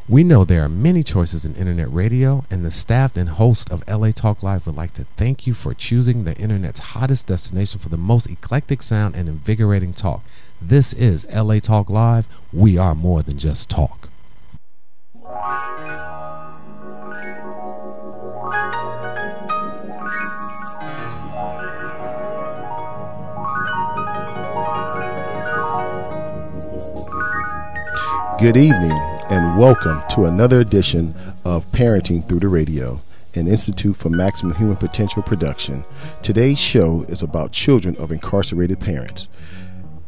We know there are many choices in internet radio, and the staff and host of LA Talk Live would like to thank you for choosing the internet's hottest destination for the most eclectic sound and invigorating talk. This is LA Talk Live. We are more than just talk. Good evening and welcome to another edition of Parenting Through the Radio, an Institute for Maximum Human Potential production. Today's show is about children of incarcerated parents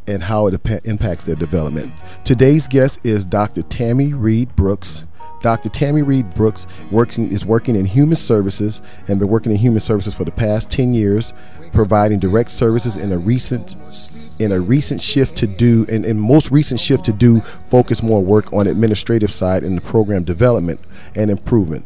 and how it impacts their development. Today's guest is Dr. Tammy Reed Brooks. Dr. Tammy Reed Brooks is working in human services and been working in human services for the past 10 years, providing direct services in a recent shift to do, and most recent shift to do, focus more work on administrative side in the program development and improvement.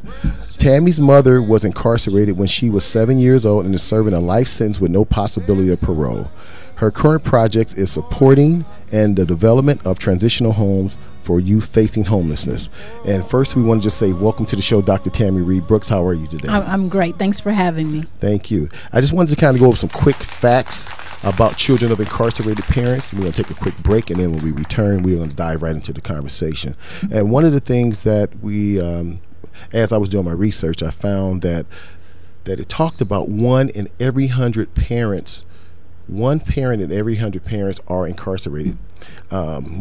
Tammy's mother was incarcerated when she was 7 years old and is serving a life sentence with no possibility of parole. Her current project is supporting and the development of transitional homes for youth facing homelessness. And first, we want to just say welcome to the show, Dr. Tammy Reed Brooks. How are you today? I'm great. Thanks for having me. Thank you. I just wanted to kind of go over some quick facts about children of incarcerated parents. We're going to take a quick break, and then when we return, we're going to dive right into the conversation. And one of the things that we, as I was doing my research, I found that it talked about one parent in every 100 parents are incarcerated,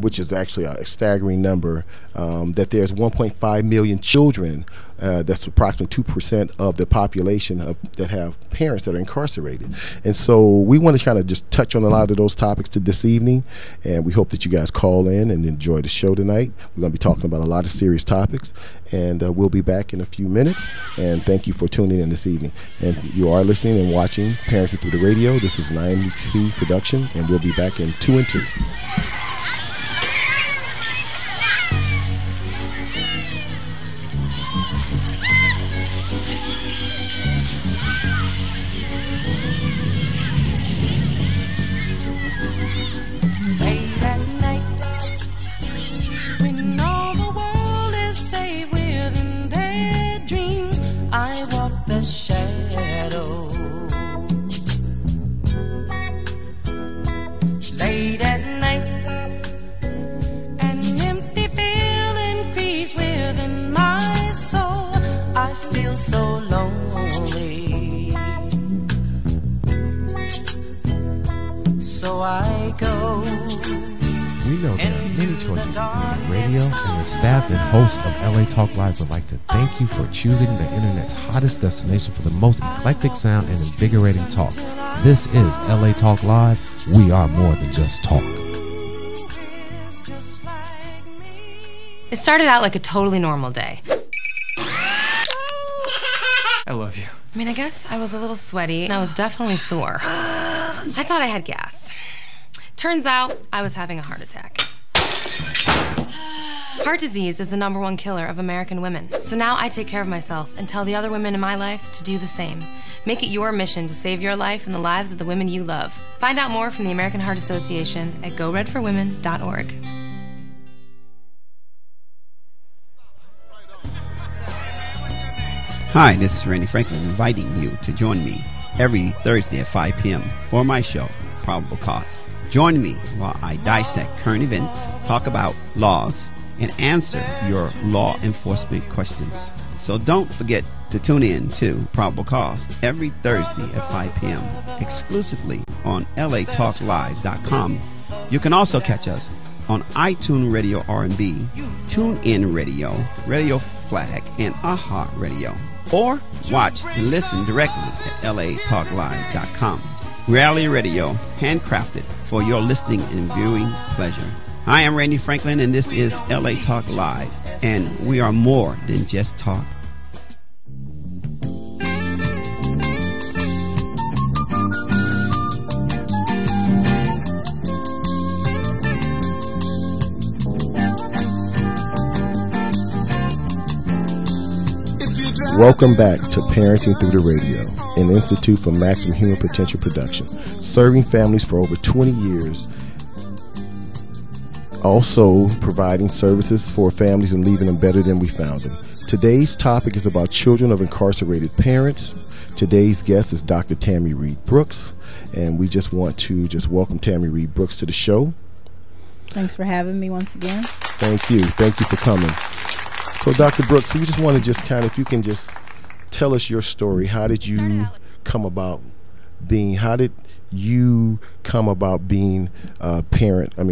which is actually a staggering number, that there's 1.5 million children, that's approximately 2% of the population that have parents that are incarcerated. And so we want to kind of just touch on a lot of those topics this evening, and we hope that you guys call in and enjoy the show tonight. We're going to be talking about a lot of serious topics, and we'll be back in a few minutes, and thank you for tuning in this evening. And you are listening and watching Parenting Through the Radio. This is an I.M.H.P. production, and we'll be back in 2 and 2. So I go. We know there are many choices in radio, and the staff and host of LA Talk Live would like to thank you for choosing the internet's hottest destination for the most eclectic sound and invigorating talk. This is LA Talk Live. We are more than just talk. It started out like a totally normal day. I love you. I mean, I guess I was a little sweaty and I was definitely sore. I thought I had gas. Turns out I was having a heart attack. Heart disease is the #1 killer of American women. So now I take care of myself and tell the other women in my life to do the same. Make it your mission to save your life and the lives of the women you love. Find out more from the American Heart Association at goredforwomen.org. Hi, this is Randy Franklin inviting you to join me every Thursday at 5 p.m. for my show, Probable Cause. Join me while I dissect current events, talk about laws, and answer your law enforcement questions. So don't forget to tune in to Probable Cause every Thursday at 5 p.m. exclusively on latalklive.com. You can also catch us on iTunes Radio R&B, TuneIn Radio, Radio Flag, and AHA Radio. Or watch and listen directly at latalklive.com. Reality radio, handcrafted for your listening and viewing pleasure. I am Randy Franklin, and this is LA Talk Live, and we are more than just talk. Welcome back to Parenting Through the Radio, an Institute for Maximum Human Potential production, serving families for over 20 years also providing services for families and leaving them better than we found them. Today's topic is about children of incarcerated parents. Today's guest is Dr. Tammy Reed Brooks, and we just want to welcome Tammy Reed Brooks to the show. Thanks for having me once again. Thank you for coming. So Dr. Brooks, we just want to if you can just tell us your story. How did you come about being a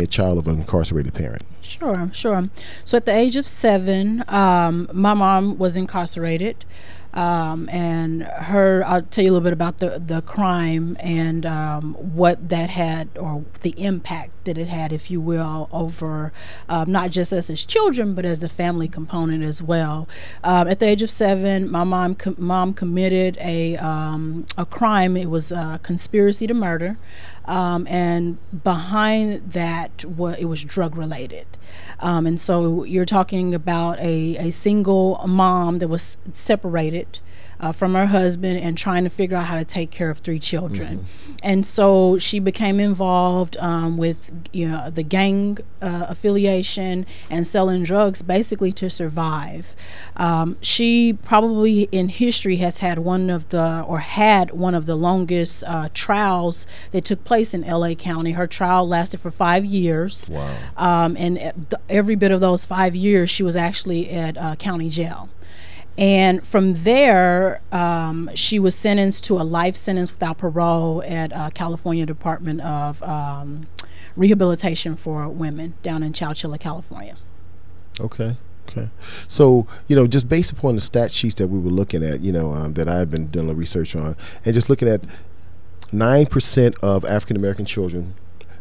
child of an incarcerated parent? Sure. So at the age of 7, my mom was incarcerated. And I'll tell you a little bit about the crime and what that had, or the impact that it had, if you will, over not just us as children, but as the family component as well. At the age of 7, my mom committed a crime. It was a conspiracy to murder. And behind that, it was drug related. And so you're talking about a single mom that was separated from her husband and trying to figure out how to take care of 3 children. Mm-hmm. And so she became involved with the gang affiliation and selling drugs basically to survive. She probably in history has had one of the longest trials that took place in LA County. Her trial lasted for 5 years. Wow. And every bit of those 5 years she was actually at county jail. And from there, she was sentenced to a life sentence without parole at California Department of Rehabilitation for Women down in Chowchilla, California. Okay. So, just based upon the stat sheets that we were looking at, that I've been doing a little research on, and just looking at 9% of African-American children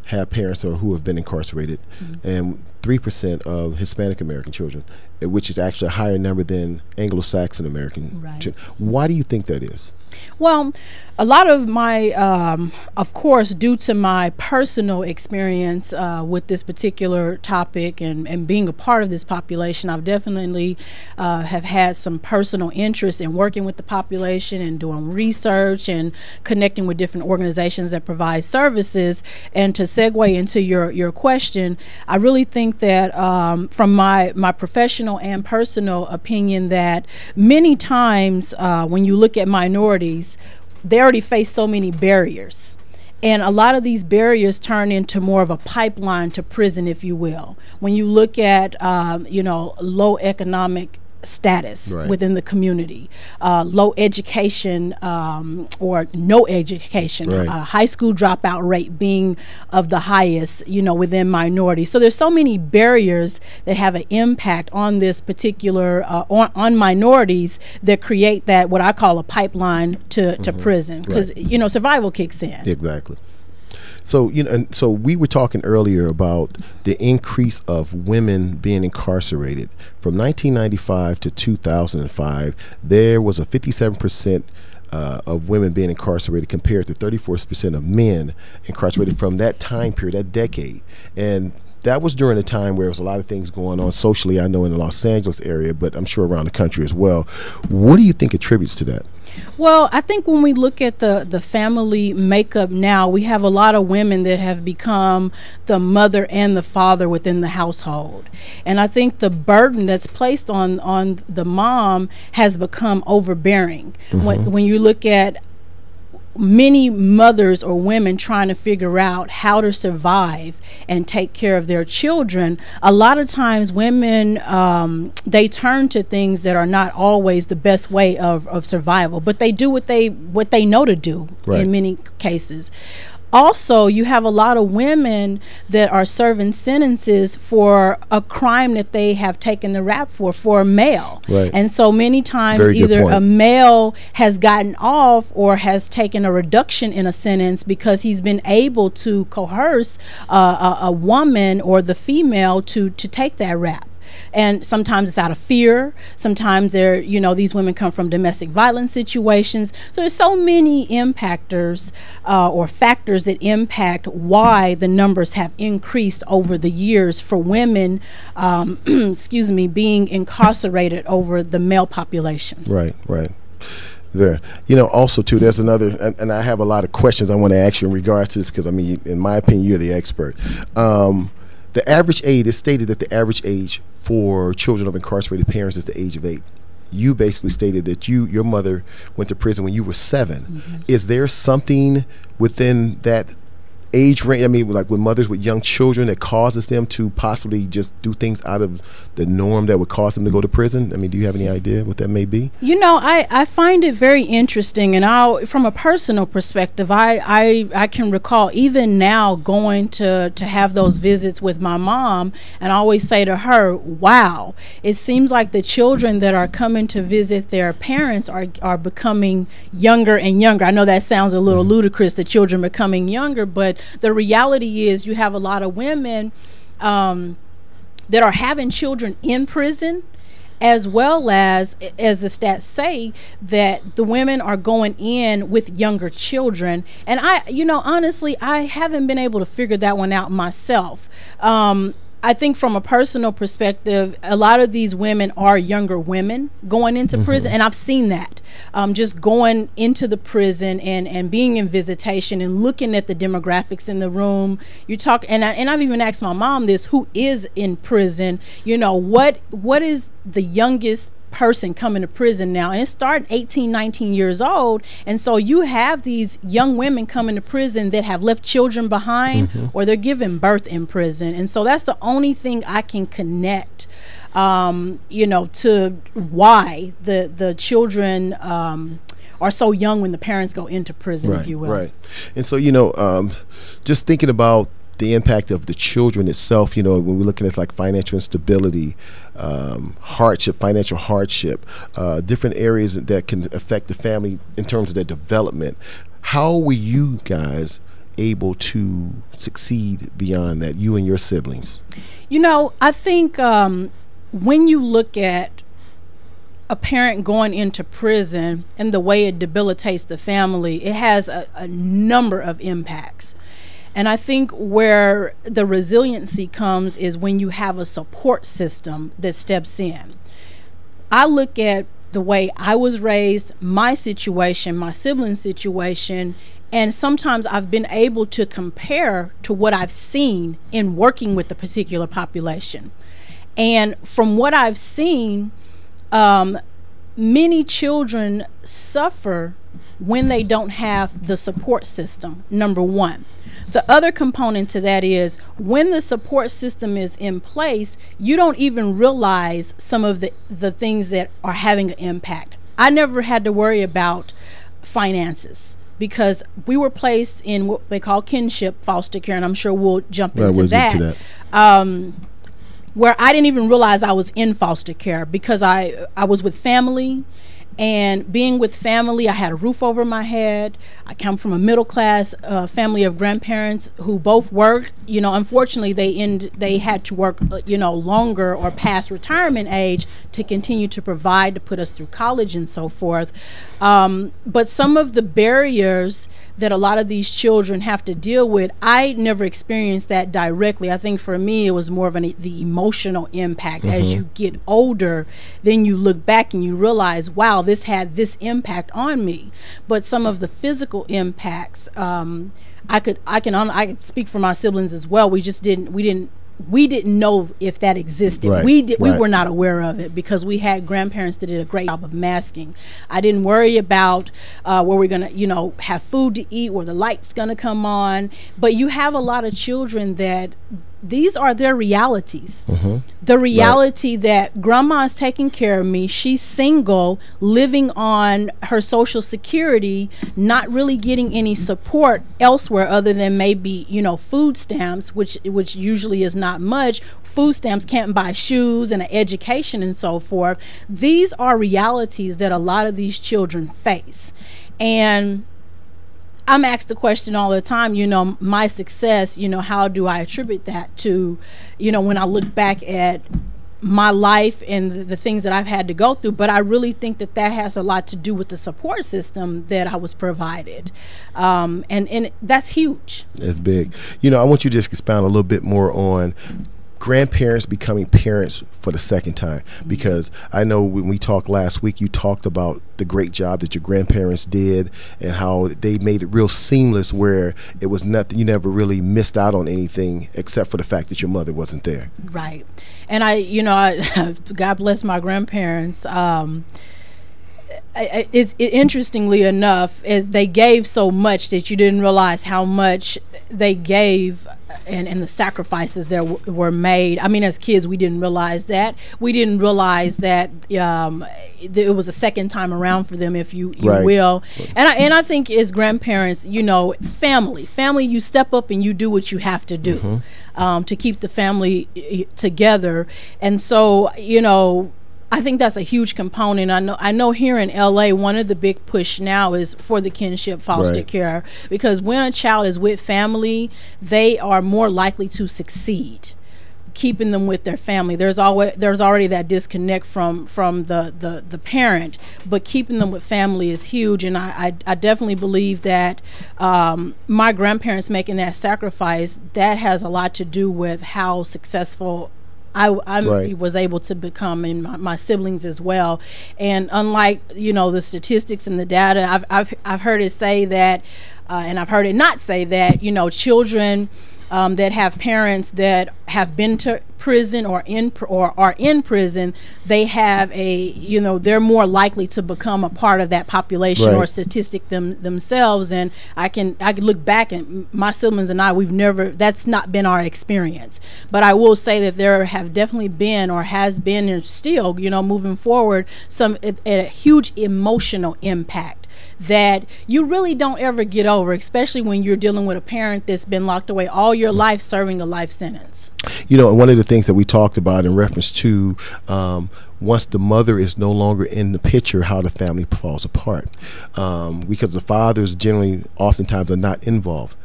have parents who have been incarcerated, mm-hmm. and 3% of Hispanic American children, which is actually a higher number than Anglo-Saxon American children. Why do you think that is? Well, a lot of my, of course, due to my personal experience with this particular topic and being a part of this population, I've definitely have had some personal interest in working with the population and doing research and connecting with different organizations that provide services. And to segue into your question, I really think that from my professional and personal opinion, that many times when you look at minorities, they already face so many barriers. And a lot of these barriers turn into more of a pipeline to prison, if you will. When you look at, low economic status within the community, low education or no education, high school dropout rate being of the highest, within minorities. So there's so many barriers that have an impact on this particular, on minorities, that create that, what I call a pipeline to prison, because, survival kicks in. Exactly. So, and so we were talking earlier about the increase of women being incarcerated. From 1995 to 2005, there was a 57% of women being incarcerated compared to 34% of men incarcerated from that time period, that decade. And that was during a time where there was a lot of things going on socially, I know in the Los Angeles area, but I'm sure around the country as well. What do you think attributes to that? Well, I think when we look at the family makeup now, we have a lot of women that have become the mother and the father within the household. And I think the burden that's placed on the mom has become overbearing. Mm-hmm. When you look at many mothers or women trying to figure out how to survive and take care of their children, a lot of times women, they turn to things that are not always the best way of survival, but they do what they know to do in many cases. Also, you have a lot of women that are serving sentences for a crime that they have taken the rap for a male. And so many times either a male has gotten off or has taken a reduction in a sentence because he's been able to coerce a woman or the female to take that rap. And sometimes it's out of fear. Sometimes these women come from domestic violence situations. So there's so many impactors or factors that impact why the numbers have increased over the years for women, being incarcerated over the male population. Right. There. Also too, there's another, and I have a lot of questions I want to ask you in regards to this, because in my opinion, you're the expert. the average age, it's stated that the average age for children of incarcerated parents is the age of 8. You basically stated that your mother went to prison when you were 7. Mm-hmm. Is there something within that age range, I mean, like with mothers with young children, that causes them to possibly just do things out of the norm that would cause them to go to prison? I mean, do you have any idea what that may be? You know, I find it very interesting, and from a personal perspective, I can recall even now going to have those visits with my mom, and I always say to her, wow, it seems like the children that are coming to visit their parents are becoming younger and younger. I know that sounds a little ludicrous, the children becoming younger, but the reality is you have a lot of women that are having children in prison, as well as the stats say, that the women are going in with younger children. And honestly, I haven't been able to figure that one out myself. I think from a personal perspective, a lot of these women are younger women going into prison, and I've seen that. Just going into the prison and being in visitation and looking at the demographics in the room. You talk, and I've even asked my mom this, who is in prison, what is the youngest person coming to prison now, and it's starting 18, 19 years old, and so you have these young women coming to prison that have left children behind, or they're giving birth in prison. And so that's the only thing I can connect to why the children are so young when the parents go into prison, if you will. Right. And so just thinking about the impact of the children itself, when we're looking at like financial instability, financial hardship, different areas that can affect the family in terms of their development. How were you guys able to succeed beyond that, you and your siblings? I think when you look at a parent going into prison and the way it debilitates the family, it has a number of impacts. And I think where the resiliency comes is when you have a support system that steps in. I look at the way I was raised, my situation, my sibling's situation, and sometimes I've been able to compare to what I've seen in working with the particular population. And from what I've seen, many children suffer when they don't have the support system, number one. The other component to that is when the support system is in place, you don't even realize some of the things that are having an impact. I never had to worry about finances because we were placed in what they call kinship foster care, and I'm sure we'll jump into that. Where I didn't even realize I was in foster care because I was with family. And being with family, I had a roof over my head. I come from a middle class family of grandparents who both worked. Unfortunately, they had to work, longer or past retirement age to continue to provide, to put us through college and so forth. But some of the barriers that a lot of these children have to deal with, I never experienced that directly. I think for me, it was more of the emotional impact. As you get older, then you look back and you realize, wow, this had this impact on me. But some of the physical impacts, I could speak for my siblings as well. We didn't know if that existed. Right, we were not aware of it because we had grandparents that did a great job of masking. I didn't worry about where we're going to, have food to eat, where the light's going to come on. But you have a lot of children that these are their realities. The reality that grandma's taking care of me, she's single, living on her Social Security, not really getting any support elsewhere other than maybe, food stamps, which usually is not much. Food stamps can't buy shoes and an education and so forth. These are realities that a lot of these children face. And I'm asked the question all the time, my success, how do I attribute that to, when I look back at my life and the things that I've had to go through. But I really think that has a lot to do with the support system that I was provided. And that's huge. That's big. I want you to just expound a little bit more on grandparents becoming parents for the second time, because I know when we talked last week, you talked about the great job that your grandparents did and how they made it real seamless, where it was nothing, you never really missed out on anything except for the fact that your mother wasn't there. Right. And God bless my grandparents. Interestingly enough, they gave so much that you didn't realize how much they gave, and the sacrifices that were made. I mean, as kids, we didn't realize that. We didn't realize that it was a second time around for them, if you will. And I think as grandparents, family, you step up and you do what you have to do to keep the family together. And so, I think that's a huge component. I know here in LA, one of the big push now is for the kinship foster care, because when a child is with family, they are more likely to succeed keeping them with their family. There's already that disconnect from the parent, but keeping them with family is huge. And I definitely believe that my grandparents making that sacrifice, that has a lot to do with how successful I was able to become, and my siblings as well. And unlike the statistics and the data, I've heard it say that, and I've heard it not say that, children that have parents that have been to prison or are in prison, they have they're more likely to become a part of that population or statistic themselves. And I can look back, and my siblings and I, that's not been our experience. But I will say that there have definitely been, or has been, and still, moving forward, a huge emotional impact that you really don't ever get over, especially when you're dealing with a parent that's been locked away all your life serving a life sentence. And one of the things that we talked about in reference to once the mother is no longer in the picture, how the family falls apart, because the fathers generally oftentimes are not involved.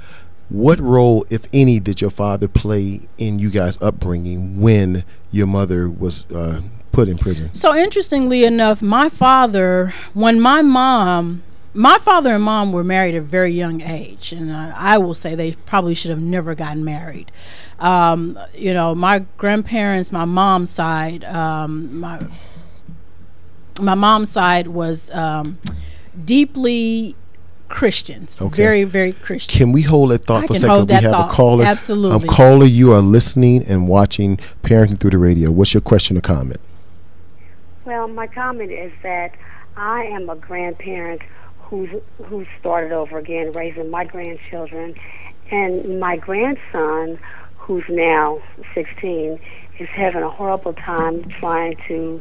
What role, if any, did your father play in you guys' upbringing when your mother was put in prison? So interestingly enough, my father and mom were married at a very young age, and I will say they probably should have never gotten married. My grandparents, my mom's side, my mom's side was deeply Christians, very, very Christian. Can we hold that thought for a second? We have a caller. Absolutely. Caller, you are listening and watching Parenting Through the Radio. What's your question or comment? Well, my comment is that I am a grandparent who started over again raising my grandchildren, and my grandson, who's now 16, is having a horrible time trying to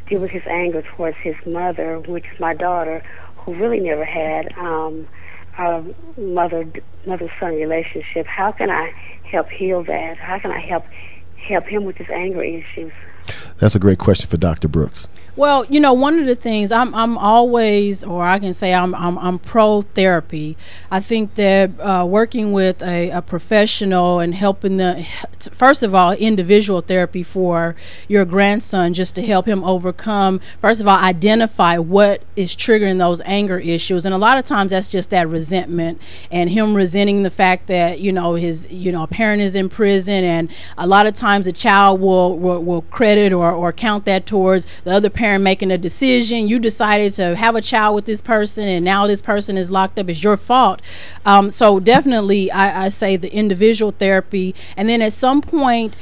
deal with his anger towards his mother, which is my daughter, who really never had a mother-son relationship. How can I help heal that? How can I help him with his anger issues? That's a great question for Dr. Brooks. Well, one of the things I'm always, or I can say I'm pro therapy. I think that working with a professional and helping first of all, individual therapy for your grandson, just to help him overcome, first of all, identify what is triggering those anger issues. And a lot of times that's just that resentment, and him resenting the fact that his a parent is in prison, and a lot of times a child will credit or count that towards the other parent making a decision. You decided to have a child with this person, and now this person is locked up. It's your fault. So definitely I say the individual therapy, and then at some point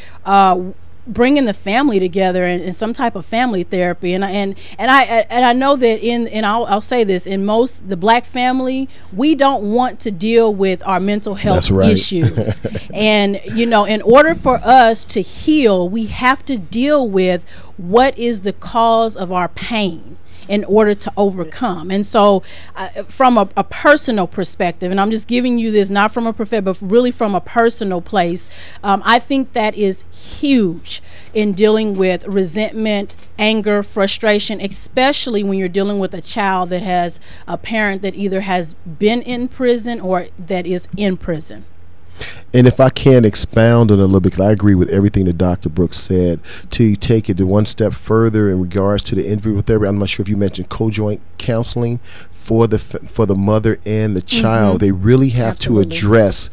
bringing the family together and some type of family therapy. And I know that I'll say this, in the black family, we don't want to deal with our mental health issues. And in order for us to heal, we have to deal with what is the cause of our pain in order to overcome. And so from a personal perspective, and I'm just giving you this not from a professional, but really from a personal place, I think that is huge in dealing with resentment, anger, frustration, especially when you're dealing with a child that has a parent that either has been in prison or that is in prison. And if I can expound on it a little bit, because I agree with everything that Dr. Brooks said, to take it to one step further in regards to the individual therapy. I'm not sure if you mentioned co-joint counseling for the mother and the child. They really have to address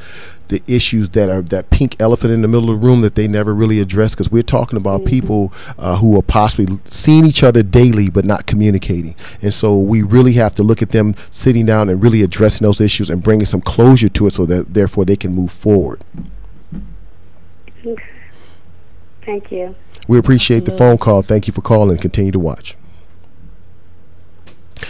the issues that pink elephant in the middle of the room that they never really address, because we're talking about people who are possibly seeing each other daily but not communicating. And so we really have to look at them sitting down and really addressing those issues and bringing some closure to it, so that therefore they can move forward. Okay. Thank you. We appreciate the phone call. Thank you for calling. Continue to watch.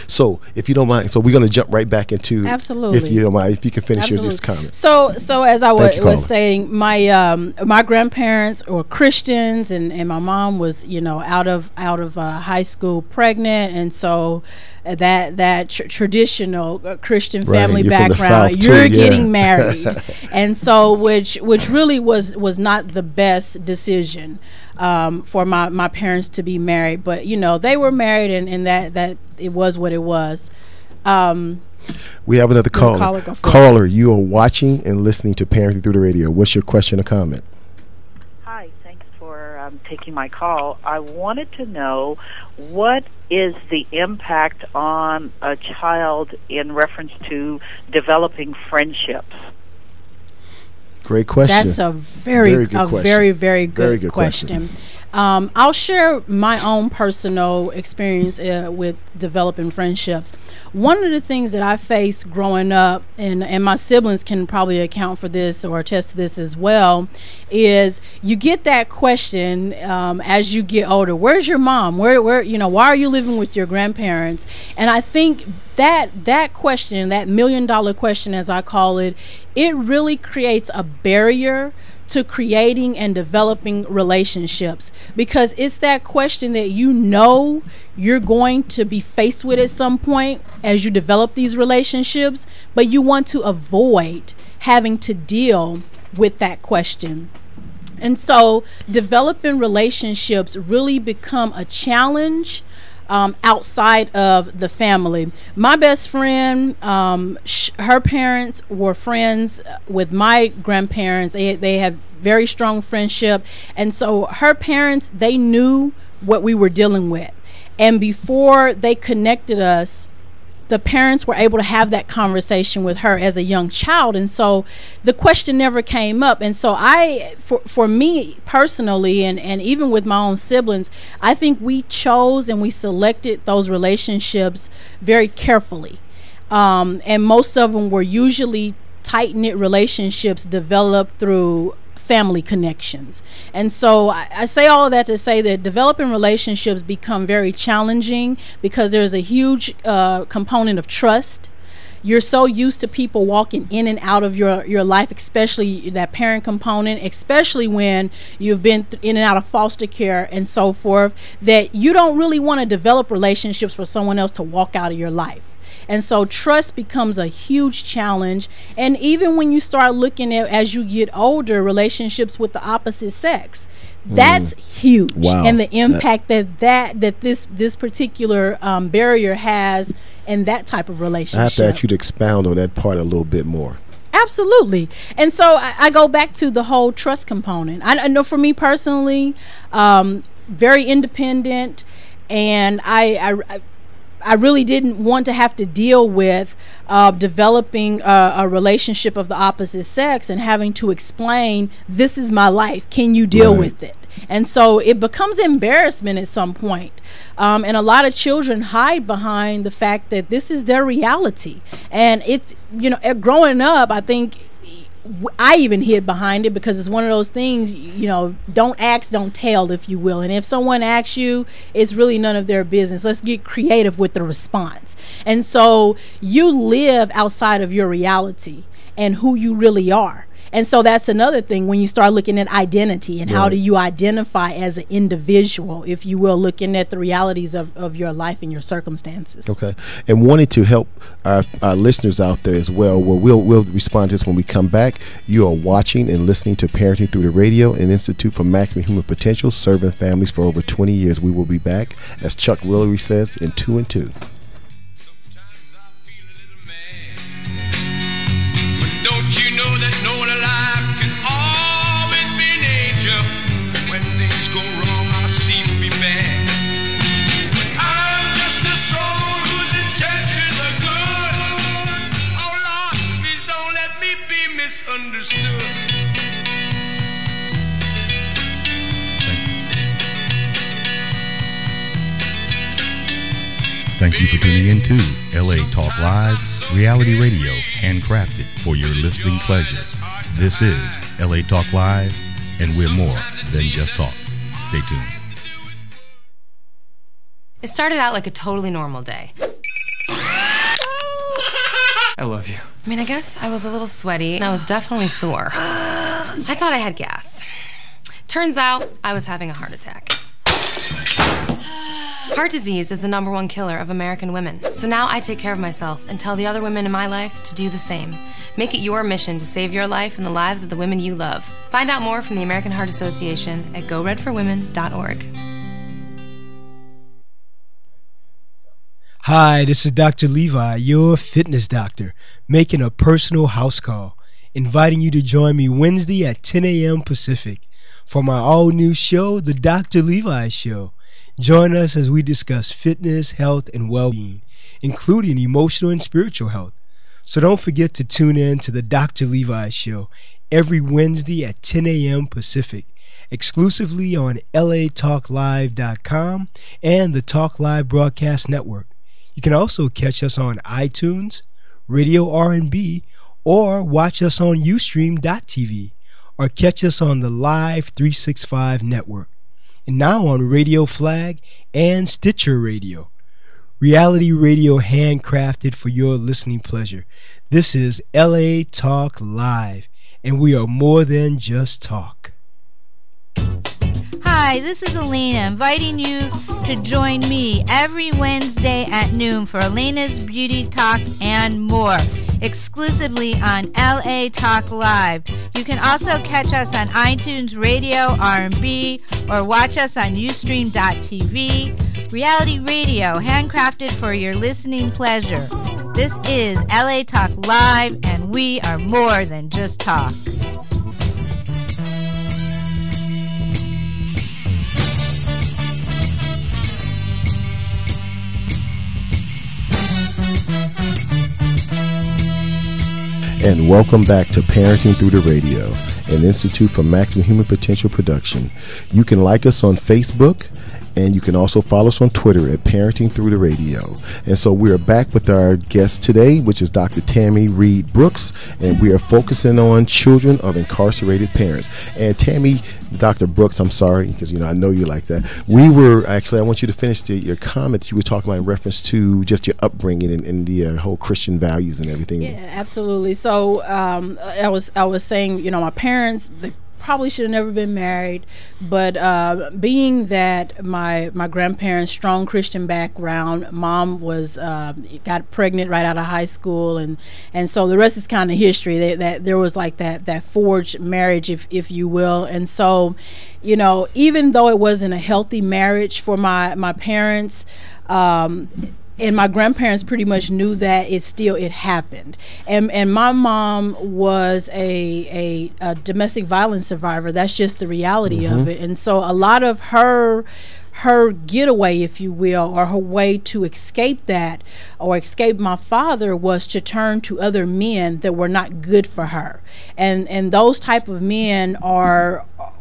So, if you don't mind, so we're going to jump right back into, absolutely, if you don't mind, if you can finish your comment. So as I was saying, my grandparents were Christians, and my mom was, out of high school pregnant, and so that traditional Christian family background, you're getting married, and so which really was not the best decision for my parents to be married, but they were married, and that it was what it was. We have another caller. Caller, you are watching and listening to Parenting Through the Radio. What's your question or comment? Hi, thanks for taking my call. I wanted to know, what is the impact on a child in reference to developing friendships? Great question. That's a very good question. I'll share my own personal experience with developing friendships. One of the things that I faced growing up, and my siblings can probably account for this or attest to this as well, is you get that question as you get older. Where's your mom? Where why are you living with your grandparents? And I think that question, that $1 million question, as I call it, it really creates a barrier to creating and developing relationships, because it's that question that you're going to be faced with at some point as you develop these relationships, but you want to avoid having to deal with that question. And so developing relationships really become a challenge outside of the family. My best friend, her parents were friends with my grandparents. They have very strong friendship, and so her parents, they knew what we were dealing with, and before they connected us, the parents were able to have that conversation with her as a young child, and so the question never came up. And so for me personally, and even with my own siblings, I think we chose and we selected those relationships very carefully, and most of them were usually tight-knit relationships developed through family connections. And so I say all of that to say that developing relationships become very challenging because there's a huge component of trust. You're so used to people walking in and out of your life, especially that parent component, especially when you've been in and out of foster care and so forth, that you don't really want to develop relationships for someone else to walk out of your life. And so trust becomes a huge challenge. And even when you start looking at, as you get older, relationships with the opposite sex, that's huge. Wow. And the impact that this particular barrier has in that type of relationship. I have to ask you to expound on that part a little bit more. Absolutely. And so I go back to the whole trust component. I know for me personally, very independent, and I really didn't want to have to deal with developing a relationship of the opposite sex and having to explain, this is my life, can you deal with it? And so it becomes embarrassment at some point. And a lot of children hide behind the fact that this is their reality. And it's, growing up, I think I even hid behind it because it's one of those things, don't ask, don't tell, if you will. And if someone asks you, it's really none of their business. Let's get creative with the response. And so you live outside of your reality and who you really are. And so that's another thing when you start looking at identity and how do you identify as an individual, if you will, looking at the realities of your life and your circumstances. Okay. And wanting to help our listeners out there as well, we'll respond to this when we come back. You are watching and listening to Parenting Through the Radio, an institute for maximum human potential, serving families for over 20 years. We will be back, as Chuck Willery says, in 2 and 2. Don't you know that no one alive can always be an angel? When things go wrong, I seem to be bad. I'm just a soul whose intentions are good. Oh Lord, please don't let me be misunderstood. Thank you for tuning in to LA Talk Live, reality radio handcrafted for your listening pleasure. This is LA Talk Live, and we're more than just talk. Stay tuned. It started out like a totally normal day. I love you. I mean, I guess I was a little sweaty and I was definitely sore. I thought I had gas. Turns out I was having a heart attack. Heart disease is the #1 killer of American women. So now I take care of myself and tell the other women in my life to do the same. Make it your mission to save your life and the lives of the women you love. Find out more from the American Heart Association at goredforwomen.org. Hi, this is Dr. Levi, your fitness doctor, making a personal house call, inviting you to join me Wednesday at 10 a.m. Pacific for my all-new show, The Dr. Levi Show. Join us as we discuss fitness, health, and well-being, including emotional and spiritual health. So don't forget to tune in to The Dr. Levi Show every Wednesday at 10 a.m. Pacific, exclusively on latalklive.com and the Talk Live Broadcast Network. You can also catch us on iTunes, Radio R&B, or watch us on Ustream.tv, or catch us on the Live 365 network, and now on Radio Flag and Stitcher Radio. Reality radio handcrafted for your listening pleasure. This is LA Talk Live, and we are more than just talk. Hi, this is Elena, inviting you to join me every Wednesday at noon for Elena's Beauty Talk and more, exclusively on LA Talk Live. You can also catch us on iTunes, Radio, R&B, or watch us on Ustream.tv. Reality radio, handcrafted for your listening pleasure. This is LA Talk Live, and we are more than just talk. And welcome back to Parenting Through the Radio, an Institute for Maximum Human Potential production. You can like us on Facebook, and you can also follow us on Twitter at Parenting Through the Radio. And so we are back with our guest today, which is Dr. Tammy Reed Brooks, and we are focusing on children of incarcerated parents. And Tammy, Dr. Brooks, I'm sorry, because I know you like that. We were actually, I want you to finish your comment you were talking about in reference to just your upbringing and the whole Christian values and everything. Yeah, absolutely. So I was saying, my parents, they probably should have never been married, but being that my grandparents' strong Christian background, mom was got pregnant right out of high school, and so the rest is kind of history. That there was like that forged marriage, if you will. And so even though it wasn't a healthy marriage for my parents, and my grandparents pretty much knew that it happened. And my mom was a domestic violence survivor. That's just the reality of it. And so a lot of her getaway, if you will, or her way to escape that or escape my father was to turn to other men that were not good for her. And those type of men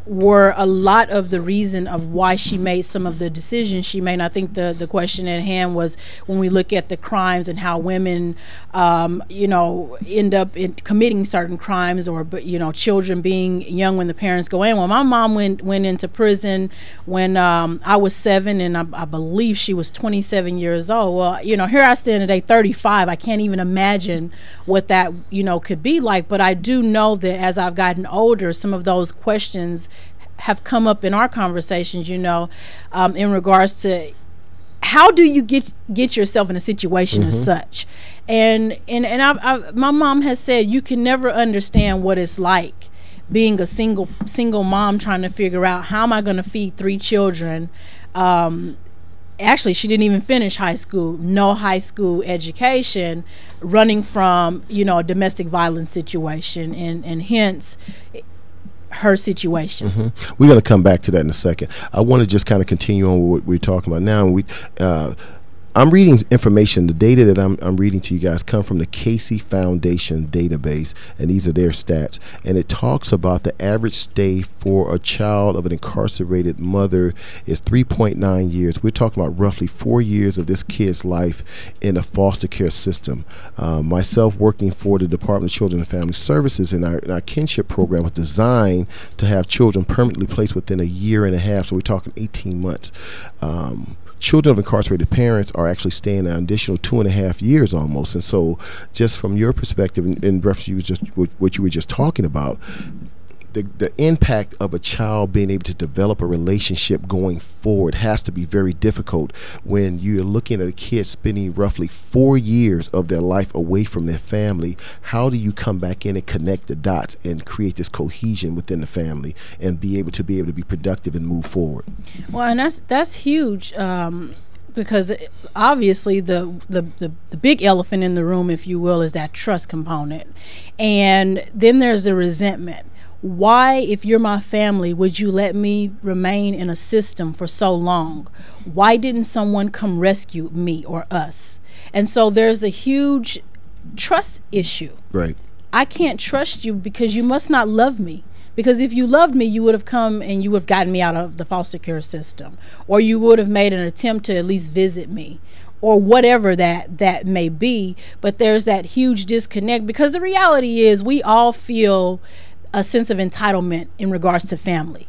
were a lot of the reason of why she made some of the decisions she made. And I think the question at hand was when we look at the crimes and how women, end up committing certain crimes, or children being young when the parents go in. Well, my mom went into prison when I was 7, and I believe she was 27 years old. Well, here I stand today, 35. I can't even imagine what that could be like. But I do know that as I've gotten older, some of those questions have come up in our conversations, in regards to how do you get yourself in a situation as such. And my mom has said you can never understand what it's like being a single mom trying to figure out how am I going to feed 3 children. Actually, she didn't even finish high school, no high school education, running from a domestic violence situation, and hence her situation. We're going to come back to that in a second. I want to just kind of continue on what we're talking about now. I'm reading information. The data that I'm reading to you guys come from the Casey Foundation database, and these are their stats. And it talks about the average stay for a child of an incarcerated mother is 3.9 years. We're talking about roughly 4 years of this kid's life in a foster care system. Myself working for the Department of Children and Family Services, and our kinship program was designed to have children permanently placed within a year and a half. So we're talking 18 months. Children of incarcerated parents are actually staying an additional 2.5 years almost. And so just from your perspective, in reference to what you were just talking about, the impact of a child being able to develop a relationship going forward has to be very difficult when you're looking at a kid spending roughly 4 years of their life away from their family. How do you come back in and connect the dots and create this cohesion within the family and be able to be productive and move forward? Well, and that's huge. Because obviously the big elephant in the room, if you will, is that trust component. And then there's the resentment. Why, if you're my family, would you let me remain in a system for so long? Why didn't someone come rescue me or us? And so there's a huge trust issue. Right. I can't trust you because you must not love me. Because if you loved me, you would have come and you would have gotten me out of the foster care system. Or you would have made an attempt to at least visit me. Or whatever that may be. But there's that huge disconnect, because the reality is we all feel a sense of entitlement in regards to family.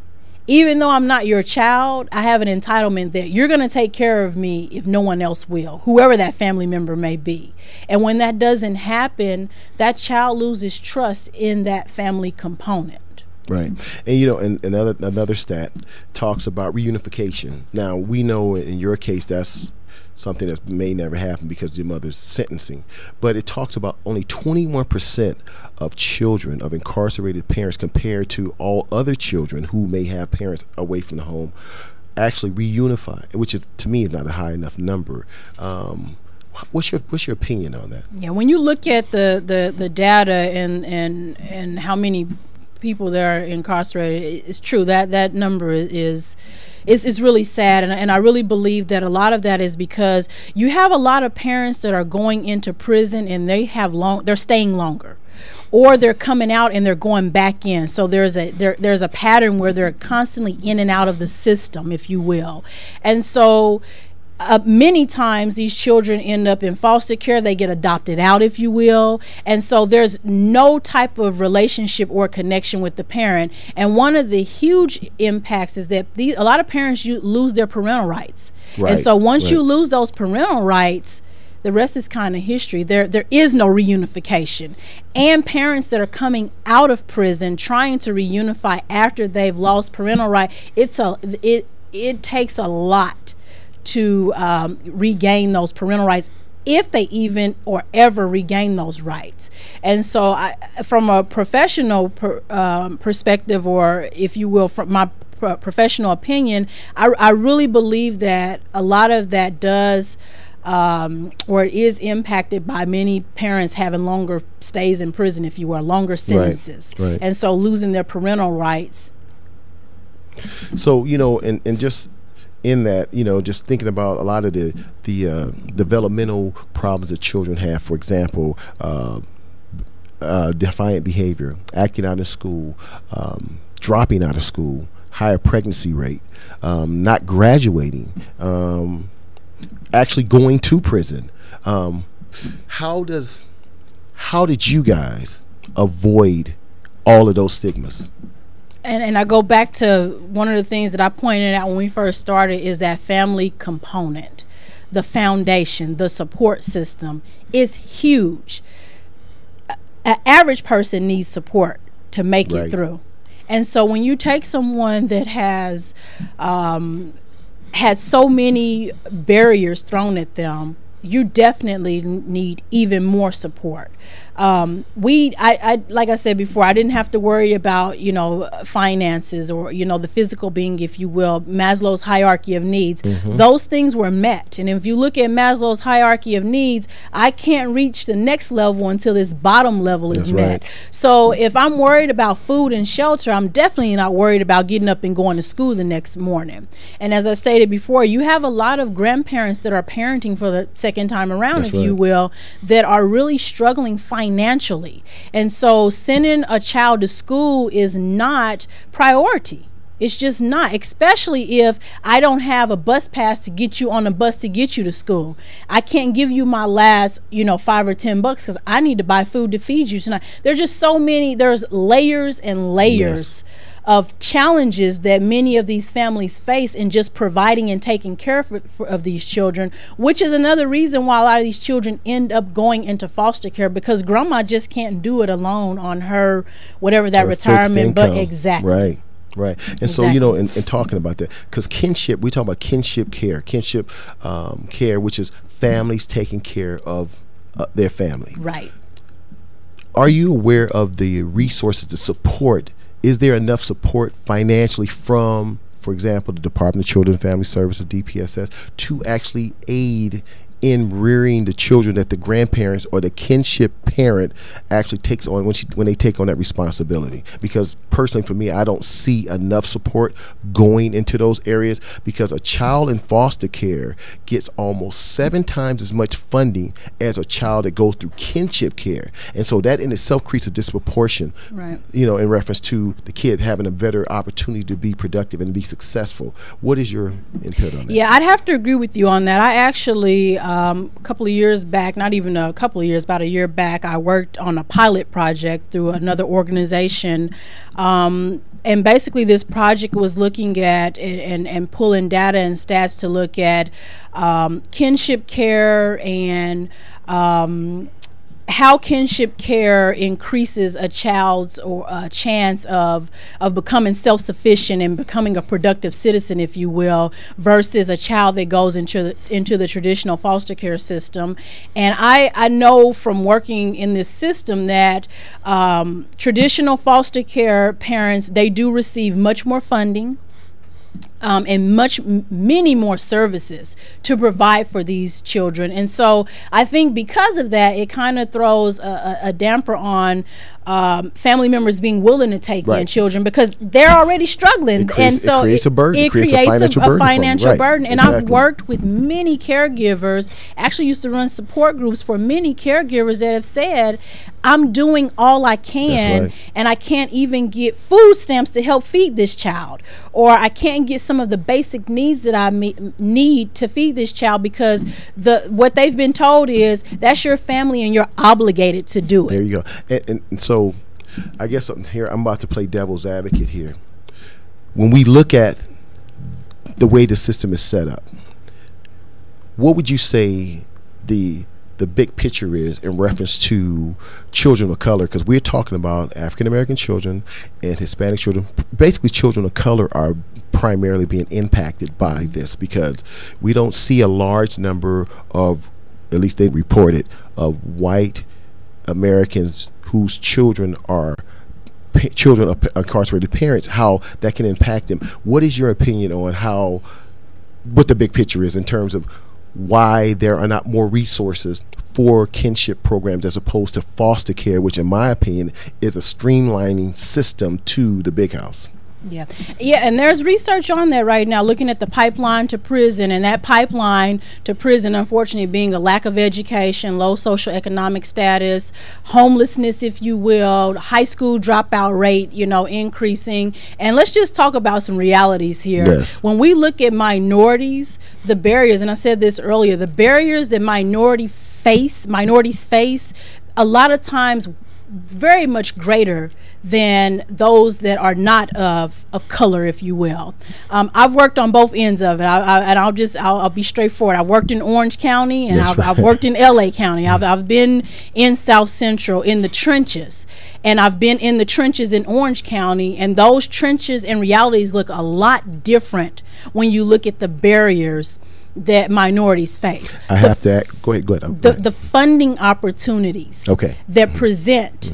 Even though I'm not your child, I have an entitlement that you're going to take care of me if no one else will, whoever that family member may be. And when that doesn't happen, that child loses trust in that family component. Right. And and another stat talks about reunification. Now, we know in your case that's something that may never happen because your mother's sentencing. But it talks about only 21% of children of incarcerated parents compared to all other children who may have parents away from the home actually reunify, which is, to me, is not a high enough number. What's your opinion on that? Yeah, when you look at the data and how many people that are incarcerated, it's true that number is really sad, and I really believe that a lot of that is because you have a lot of parents that are going into prison and they're staying longer, or they're coming out and they're going back in. So there's a pattern where they're constantly in and out of the system, if you will. And so many times these children end up in foster care. They get adopted out, if you will. And so there's no type of relationship or connection with the parent. And one of the huge impacts is that a lot of parents lose their parental rights. Right. And so once you lose those parental rights, the rest is kind of history. There is no reunification. And parents that are coming out of prison trying to reunify after they've lost parental rights, it takes a lot to regain those parental rights, if they even or ever regain those rights. And so from a professional perspective, or if you will, from my professional opinion, I really believe that a lot of that does or is impacted by many parents having longer stays in prison, if you will, longer sentences. Right. And so losing their parental rights. So, and just in that, just thinking about a lot of the developmental problems that children have, for example, defiant behavior, acting out of school, dropping out of school, higher pregnancy rate, not graduating, actually going to prison. How did you guys avoid all of those stigmas? And I go back to one of the things that I pointed out when we first started is that family component. The foundation, the support system is huge. An average person needs support to make it through. And so when you take someone that has had so many barriers thrown at them, you definitely need even more support. I like I said before, I didn't have to worry about, finances or, the physical being, if you will, Maslow's hierarchy of needs. Those things were met. And if you look at Maslow's hierarchy of needs, I can't reach the next level until this bottom level is met. So if I'm worried about food and shelter, I'm definitely not worried about getting up and going to school the next morning. And as I stated before, you have a lot of grandparents that are parenting for the second time around, if you will, that are really struggling financially. And so sending a child to school is not priority. It's just not, especially if I don't have a bus pass to get you on a bus to get you to school. I can't give you my last, $5 or $10 because I need to buy food to feed you tonight. There's just so many, there's layers and layers of challenges that many of these families face in just providing and taking care of these children, which is another reason why a lot of these children end up going into foster care, because grandma just can't do it alone on her, whatever that retirement, but exactly. Right. And so, in talking about that, because kinship, we talk about kinship care, care, which is families taking care of their family. Right. Are you aware of the resources to support? Is there enough support financially from, for example, the Department of Children and Family Services, DPSS, to actually aid in rearing the children that the grandparents or the kinship parent actually takes on when they take on that responsibility? Because personally, for me, I don't see enough support going into those areas, because a child in foster care gets almost 7 times as much funding as a child that goes through kinship care. And so that in itself creates a disproportion, in reference to the kid having a better opportunity to be productive and be successful. What is your input on that? Yeah, I'd have to agree with you on that. I actually, a couple of years back, not even a couple of years, about a year back, I worked on a pilot project through another organization. And basically this project was looking at and pulling data and stats to look at kinship care and how kinship care increases a child's chance of becoming self-sufficient and becoming a productive citizen, if you will, versus a child that goes into the traditional foster care system. And I know from working in this system that traditional foster care parents, they do receive much more funding and many more services to provide for these children. And so I think because of that, it kind of throws a damper on family members being willing to take in children, because they're already struggling. And so it creates a burden. It creates a financial burden. And I've worked with many caregivers, actually used to run support groups for many caregivers that have said, I'm doing all I can, and I can't even get food stamps to help feed this child, or I can't get some of the basic needs that I need to feed this child, because what they've been told is that's your family and you're obligated to do it. There you go. And so I guess here I'm about to play devil's advocate here. When we look at the way the system is set up, what would you say the big picture is in reference to children of color? Because we're talking about African American children and Hispanic children. Basically, children of color are primarily being impacted by this, because we don't see a large number of, at least they reported, of white Americans whose children are children of incarcerated parents, how that can impact them. What is your opinion on what the big picture is in terms of why there are not more resources for kinship programs as opposed to foster care, which in my opinion is a streamlining system to the big house? Yeah, and there's research on that right now, looking at the pipeline to prison, and that pipeline to prison, unfortunately, being a lack of education, low social economic status, homelessness, if you will, high school dropout rate, increasing. And let's just talk about some realities here. Yes. When we look at minorities, the barriers, and I said this earlier, the barriers that minorities face, a lot of times very much greater than those that are not of color, if you will. I've worked on both ends of it, I'll be straightforward. I've worked in Orange County, and I've worked in LA County. I've been in South Central in the trenches, and I've been in the trenches in Orange County, and those trenches and realities look a lot different when you look at the barriers that minorities face. I have to go ahead. The funding opportunities that present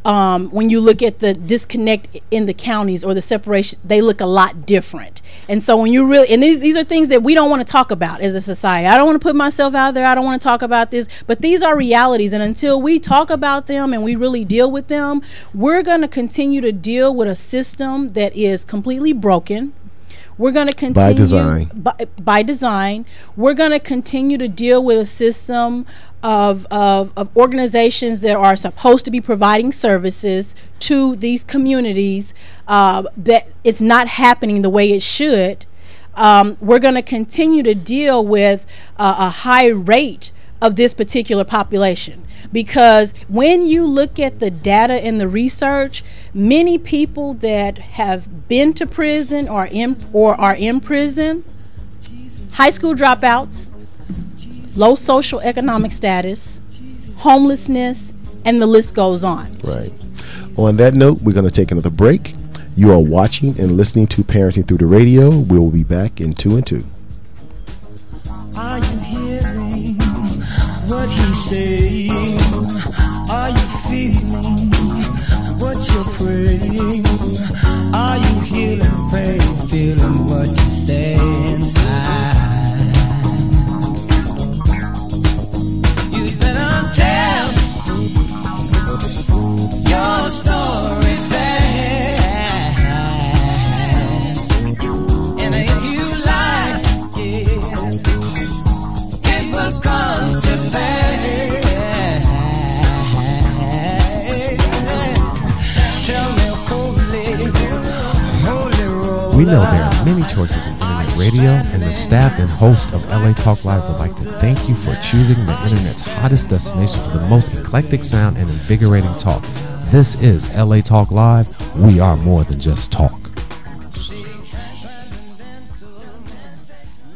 when you look at the disconnect in the counties or the separation, they look a lot different. And so when you really, and these are things that we don't want to talk about as a society. I don't want to put myself out there. I don't want to talk about this, but these are realities. And until we talk about them and we really deal with them, we're going to continue to deal with a system that is completely broken. We're going to continue by design. We're going to continue to deal with a system of organizations that are supposed to be providing services to these communities that it's not happening the way it should. We're going to continue to deal with a high rate of this particular population, because when you look at the data and the research, many people that have been to prison or are in prison, high school dropouts, low social economic status, homelessness, and the list goes on. Right. On that note, we're going to take another break. You are watching and listening to Parenting Through the Radio. We'll be back in 2 and 2. Are you hearing what he's saying? Are you feeling what you're praying? Are you healing pain, feeling what you say inside? You better tell your story back, and if you like it will come to pass. We know there are many choices in internet radio, and the staff and host of LA Talk Live would like to thank you for choosing the internet's hottest destination for the most eclectic sound and invigorating talk. This is LA Talk Live. We are more than just talk.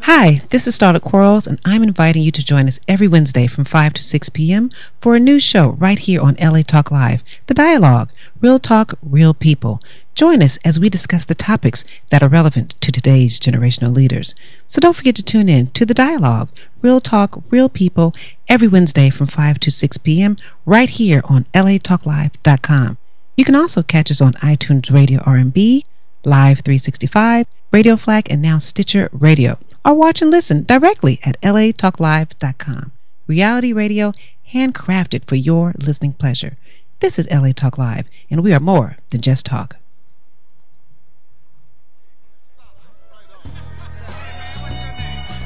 Hi, this is Starlet Quarles, and I'm inviting you to join us every Wednesday from 5 to 6 p.m. for a new show right here on LA Talk Live, The Dialogue, Real Talk, Real People. Join us as we discuss the topics that are relevant to today's generational leaders. So don't forget to tune in to The Dialogue, Real Talk, Real People, every Wednesday from 5 to 6 p.m. right here on latalklive.com. You can also catch us on iTunes Radio R&B, Live 365, Radio Flag, and now Stitcher Radio. Or watch and listen directly at latalklive.com. Reality radio, handcrafted for your listening pleasure. This is LA Talk Live, and we are more than just talk.